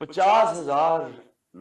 50,000